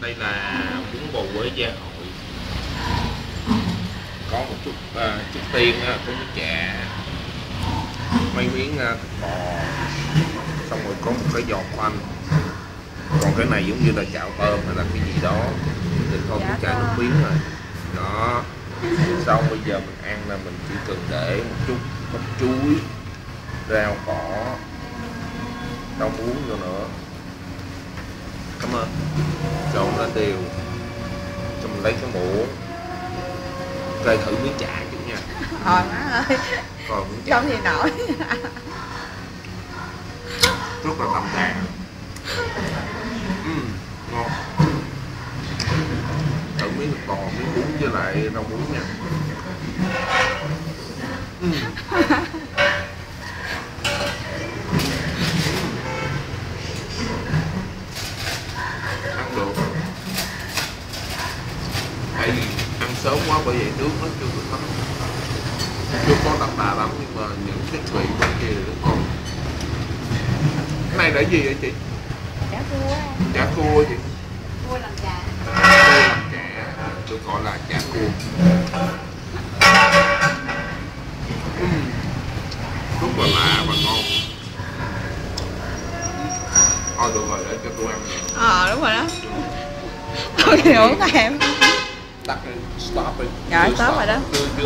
Đây là bún bò với da hội, có một chút trước tiên có nước chả, mấy miếng thịt bò, xong rồi có một cái giò khoanh, còn cái này giống như là chạo tôm hay là cái gì đó thì thôi cũng chảy nước miếng rồi đó. Xong bây giờ mình ăn là mình chỉ cần để một chút bắp chuối, rau cỏ, rau muống vô nữa, cảm ơn, trộn lên đều, xong mình lấy cái muỗng rơi thử miếng chả chút nha. Thôi má ơi, Còn miếng chả không thì nổi. rất là đậm đà, ngon. Thử miếng thịt bò, miếng bún với lại rau muống nha. Ăn được, tại vì ăn sớm quá bởi vậy nước nó chưa được lắm, chưa có đậm đà lắm, nhưng mà những cái vị bên kia thì rất ngon. Cái này là gì vậy chị? Chả cua. Chả cua chị. Cua làm chả. Cua làm chả, được gọi là chả cua. Rất là lạ và ngon. Thôi được rồi, để cho tôi ăn. Đúng rồi đó. Tôi hiểu em. Tắt đi, stop đi. Dạ, stop rồi đó. Chưa